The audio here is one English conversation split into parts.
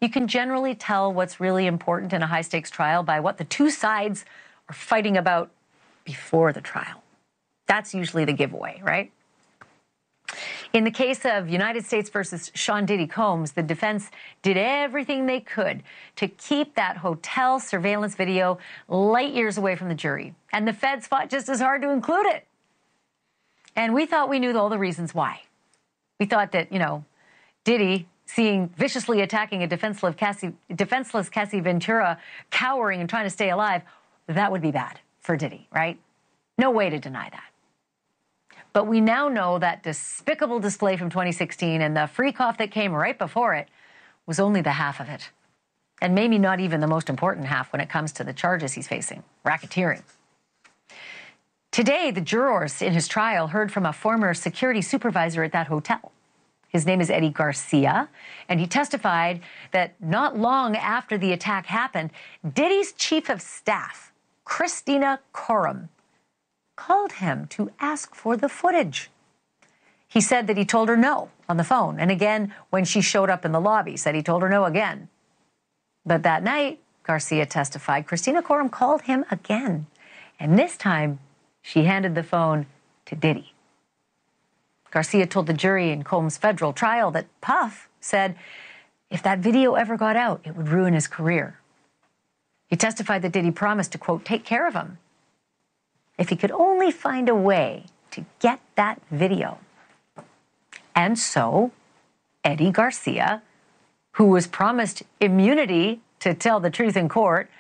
You can generally tell what's really important in a high-stakes trial by what the two sides are fighting about before the trial. That's usually the giveaway, right? In the case of United States versus Sean Diddy Combs, the defense did everything they could to keep that hotel surveillance video light years away from the jury. And the feds fought just as hard to include it. And we thought we knew all the reasons why. We thought that, Diddy, seeing viciously attacking a defenseless Cassie Ventura cowering and trying to stay alive, that would be bad for Diddy, right? No way to deny that. But we now know that despicable display from 2016 and the freak-off that came right before it was only the half of it. And maybe not even the most important half when it comes to the charges he's facing, racketeering. Today, the jurors in his trial heard from a former security supervisor at that hotel. His name is Eddie Garcia, and he testified that not long after the attack happened, Diddy's chief of staff, Christina Coram, called him to ask for the footage. He said that he told her no on the phone, and again when she showed up in the lobby, said he told her no again. But that night, Garcia testified, Christina Coram called him again, and this time she handed the phone to Diddy. Garcia told the jury in Combs' federal trial that Puff said if that video ever got out, it would ruin his career. He testified that Diddy promised to, quote, take care of him if he could only find a way to get that video. And so, Eddie Garcia, who was promised immunity to tell the truth in court,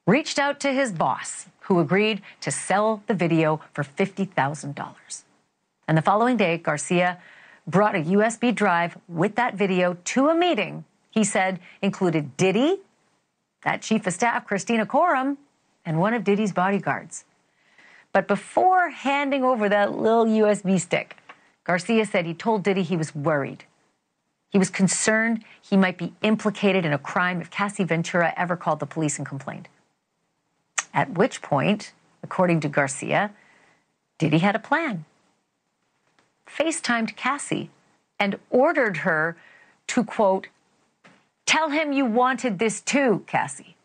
reached out to his boss, who agreed to sell the video for $50,000. And the following day, Garcia brought a USB drive with that video to a meeting, he said, included Diddy, that chief of staff, Christina Coram, and one of Diddy's bodyguards. But before handing over that little USB stick, Garcia said he told Diddy he was worried. He was concerned he might be implicated in a crime if Cassie Ventura ever called the police and complained. At which point, according to Garcia, Diddy had a plan. FaceTimed Cassie and ordered her to, quote, tell him you wanted this too, Cassie.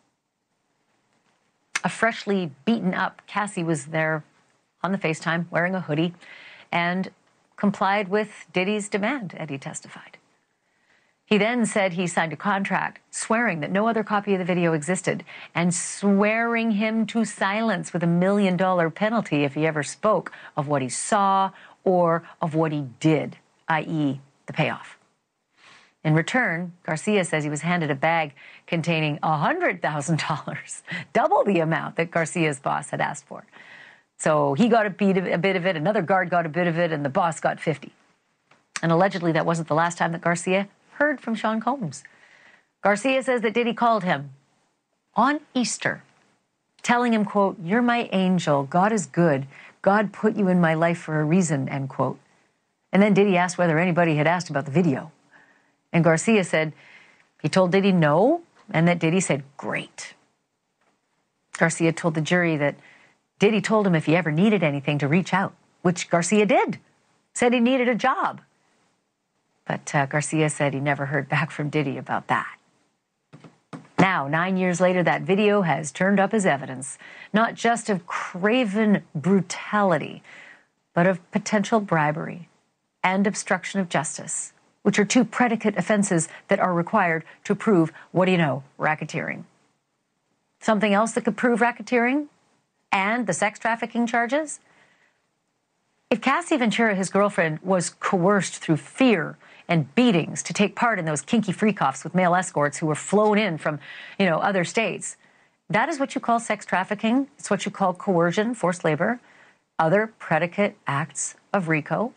A freshly beaten up Cassie was there on the FaceTime wearing a hoodie and complied with Diddy's demand, Eddie testified. He then said he signed a contract swearing that no other copy of the video existed and swearing him to silence with $1 million penalty if he ever spoke of what he saw or of what he did, i.e. the payoff. In return, Garcia says he was handed a bag containing $100,000, double the amount that Garcia's boss had asked for. So he got a bit of it, another guard got a bit of it, and the boss got 50. And allegedly that wasn't the last time that Garcia heard from Sean Combs. Garcia says that Diddy called him on Easter, telling him, quote, you're my angel, God is good, God put you in my life for a reason, end quote. And then Diddy asked whether anybody had asked about the video. And Garcia said he told Diddy no, and that Diddy said, great. Garcia told the jury that Diddy told him if he ever needed anything to reach out, which Garcia did, said he needed a job. But Garcia said he never heard back from Diddy about that. Now, 9 years later, that video has turned up as evidence, not just of craven brutality, but of potential bribery and obstruction of justice, which are two predicate offenses that are required to prove, what do you know, racketeering. Something else that could prove racketeering and the sex trafficking charges? If Cassie Ventura, his girlfriend, was coerced through fear and beatings to take part in those kinky freak-offs with male escorts who were flown in from, other states, that is what you call sex trafficking. It's what you call coercion, forced labor, other predicate acts of RICO.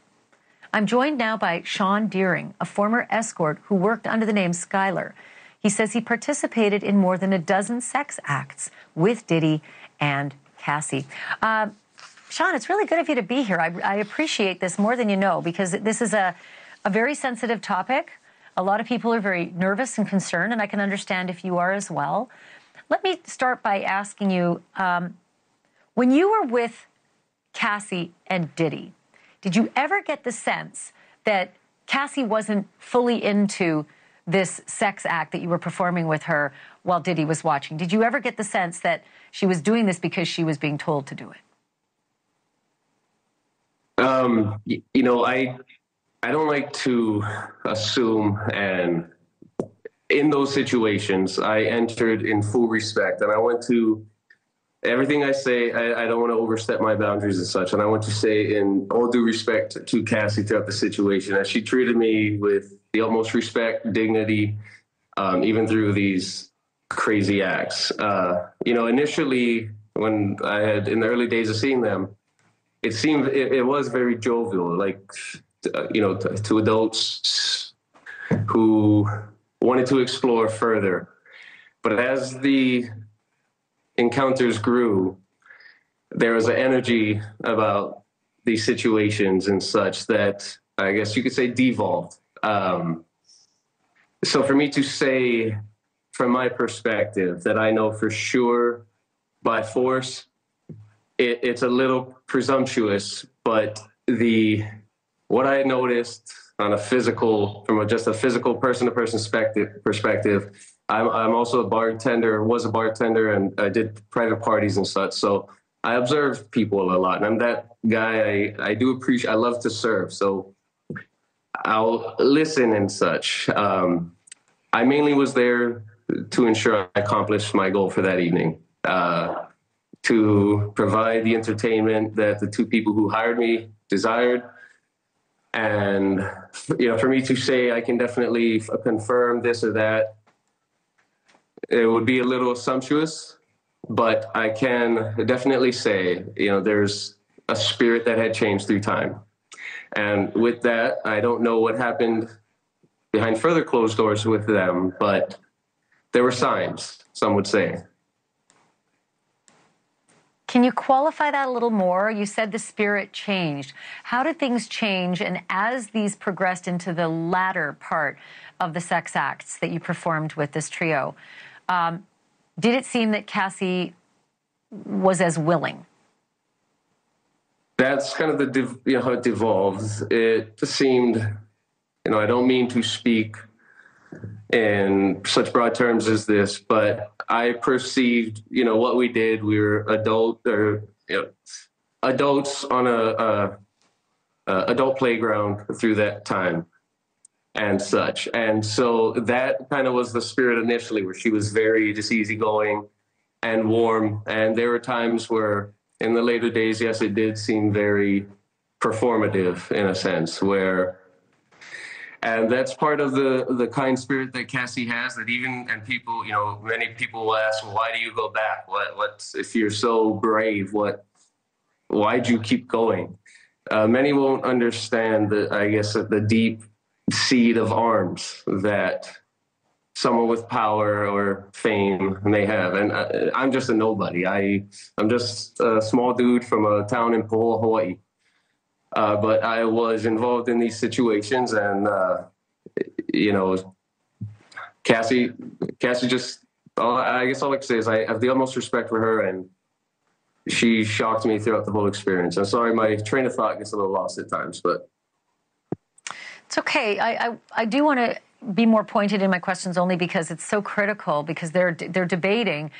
I'm joined now by Sean Deering, a former escort who worked under the name Skylar. He says he participated in more than a dozen sex acts with Diddy and Cassie. Sean, it's really good of you to be here. I appreciate this more than you know, because this is a very sensitive topic. A lot of people are very nervous and concerned, and I can understand if you are as well. Let me start by asking you, when you were with Cassie and Diddy, did you ever get the sense that Cassie wasn't fully into this sex act that you were performing with her while Diddy was watching? Did you ever get the sense that she was doing this because she was being told to do it? You know, I don't like to assume, and in those situations, I entered in full respect, and I went to everything I say. I don't want to overstep my boundaries and such, and I want to say in all due respect to Cassie throughout the situation, that she treated me with the utmost respect, dignity, even through these crazy acts. You know, initially when I had in the early days of seeing them, it seemed it was very jovial, like you know, to adults who wanted to explore further. But as the encounters grew, there was an energy about these situations and such that I guess you could say devolved. So for me to say, from my perspective, that I know for sure by force, it's a little presumptuous, but what I noticed on a physical, just a physical person-to-person perspective, I'm also a bartender, was a bartender, and I did private parties and such. So I observe people a lot, and I'm that guy. I do appreciate. I love to serve, so I'll listen and such. I mainly was there to ensure I accomplished my goal for that evening, to provide the entertainment that the two people who hired me desired. And, you know, for me to say I can definitely confirm this or that, it would be a little sumptuous, but I can definitely say, you know, there's a spirit that had changed through time. And with that, I don't know what happened behind further closed doors with them, but there were signs, some would say. Can you qualify that a little more? You said the spirit changed. How did things change? And as these progressed into the latter part of the sex acts that you performed with this trio, did it seem that Cassie was as willing? That's kind of how it devolves. It seemed, you know, I don't mean to speak in such broad terms as this, but I perceived, you know, what we did. We were adults on a adult playground through that time and such. And so that kind of was the spirit initially, where she was very just easygoing and warm. And there were times where in the later days, yes, it did seem very performative in a sense, and that's part of the kind spirit that Cassie has, that and people, you know, many people will ask, well, why do you go back? What if you're so brave, why'd you keep going? Many won't understand the deep seed of arms that someone with power or fame may have. And I'm just a nobody. I'm just a small dude from a town in Pahoa, Hawaii. But I was involved in these situations, and, you know, Cassie just, I guess all I can say is I have the utmost respect for her, and she shocked me throughout the whole experience. I'm sorry, my train of thought gets a little lost at times, but. It's okay. I do want to be more pointed in my questions, only because it's so critical, because they're debating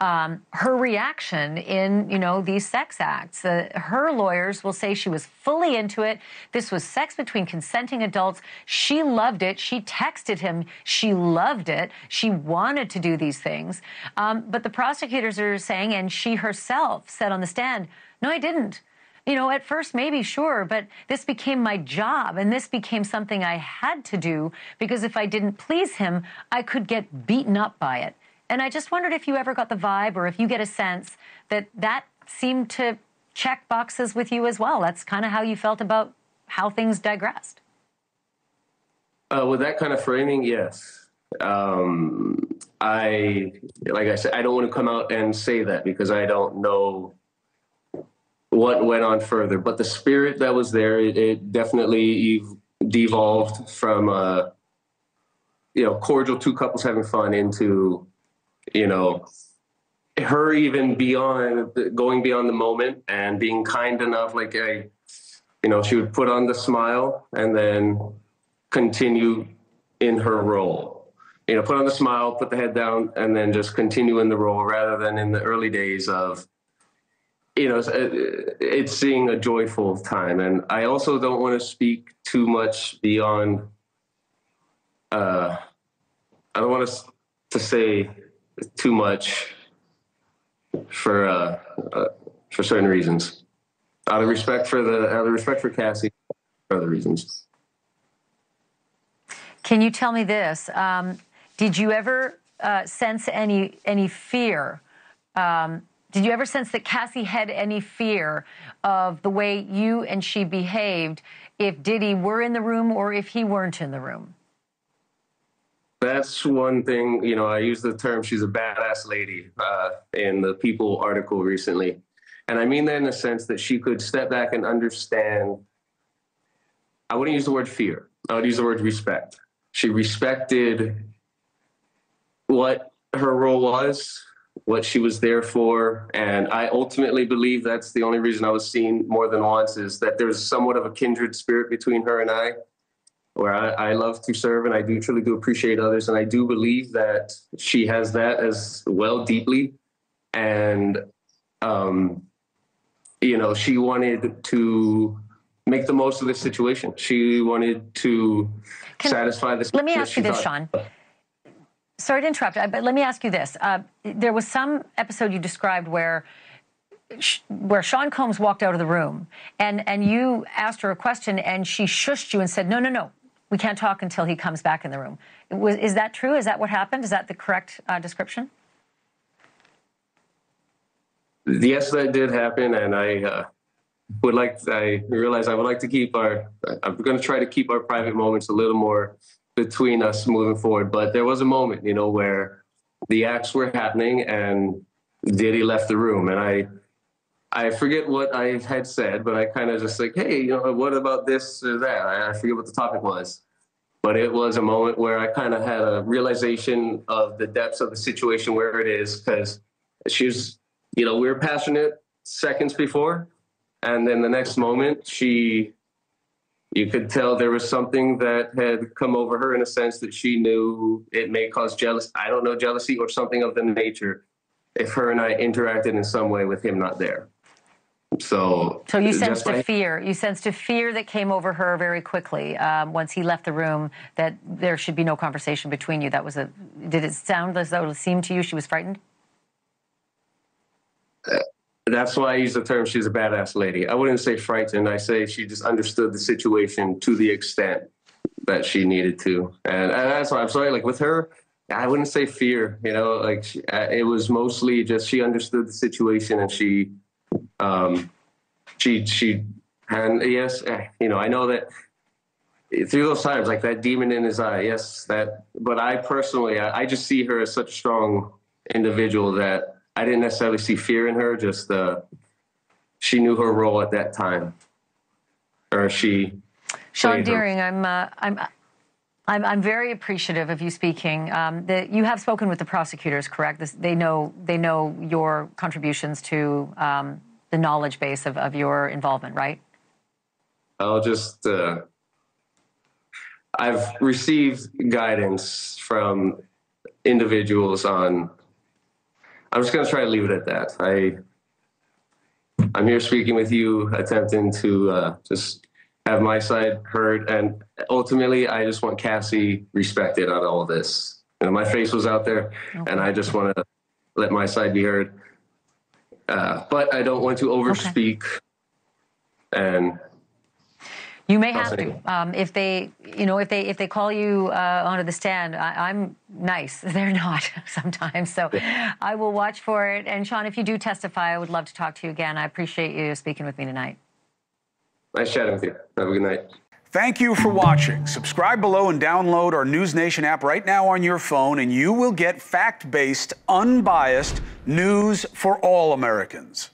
her reaction in, you know, these sex acts. Her lawyers will say she was fully into it. This was sex between consenting adults. She loved it. She texted him. She loved it. She wanted to do these things. But the prosecutors are saying, and she herself said on the stand, no, I didn't. You know, at first, maybe, sure, but this became my job, and this became something I had to do, because if I didn't please him, I could get beaten up by it. And I just wondered if you ever got the vibe, or if you get a sense that that seemed to check boxes with you as well. That's kind of how you felt about how things digressed. With that kind of framing, yes. Like I said, I don't want to come out and say that because I don't know what went on further. But the spirit that was there, it definitely devolved from, you know, cordial two couples having fun into, you know, her even going beyond the moment and being kind enough, like, you know, she would put on the smile and then continue in her role. put on the smile, put the head down, and then just continue in the role rather than in the early days of, it's seeing a joyful time. And I also don't want to speak too much beyond, I don't want to say too much for certain reasons. Out of respect for Cassie, for other reasons. Can you tell me this? Did you ever sense any fear? Did you ever sense that Cassie had any fear of the way you and she behaved if Diddy were in the room or if he weren't in the room? That's one thing, I used the term, she's a badass lady, in the People article recently. And I mean that in the sense that she could step back and understand. I wouldn't use the word fear. I would use the word respect. She respected what her role was, what she was there for. And I ultimately believe that's the only reason I was seen more than once, is that there's somewhat of a kindred spirit between her and I, where I love to serve and I truly do appreciate others. And I do believe that she has that as well deeply. And, she wanted to make the most of the situation. She wanted to satisfy this. Let me ask you this, Sean. Sorry to interrupt, but let me ask you this. There was some episode you described where Sean Combs walked out of the room and you asked her a question and she shushed you and said, no, we can't talk until he comes back in the room. Is that true? Is that what happened? Is that the correct description? Yes, that did happen. And I realized I would like to keep I'm going to try to keep our private moments a little more between us moving forward. But there was a moment, where the acts were happening and Diddy left the room. And I forget what I had said, but I kind of just like, hey, what about this or that? I forget what the topic was. But it was a moment where I kind of had a realization of the depths of the situation where it is, because she was, we were passionate seconds before. And then the next moment, you could tell there was something that had come over her in a sense that she knew it may cause jealousy or something of the nature if her and I interacted in some way with him not there. So you sensed a fear. You sensed a fear that came over her very quickly once he left the room, that there should be no conversation between you. Did it sound as though it seemed to you she was frightened? That's why I use the term she's a badass lady. I wouldn't say frightened. I say she just understood the situation to the extent that she needed to. And that's why I'm sorry, like with her, I wouldn't say fear, it was mostly just she understood the situation and she and yes, I know that through those times, like that demon in his eye, yes, but I personally, I just see her as such a strong individual that I didn't necessarily see fear in her, just she knew her role at that time. Or Sean Deering, I'm very appreciative of you speaking. You have spoken with the prosecutors, correct? They know your contributions to the knowledge base of your involvement, right? I'll just I've received guidance from individuals on. I'm just going to try to leave it at that. I'm here speaking with you, attempting to just have my side heard, and ultimately, I just want Cassie respected out of all this. My face was out there, and I just want to let my side be heard. But I don't want to overspeak. Okay. And you may have to. If they call you onto the stand, I'm nice. They're not sometimes. So I will watch for it. And Sean, if you do testify, I would love to talk to you again. I appreciate you speaking with me tonight. Nice chatting with you. Have a good night. Thank you for watching. Subscribe below and download our News Nation app right now on your phone, and you will get fact-based, unbiased news for all Americans.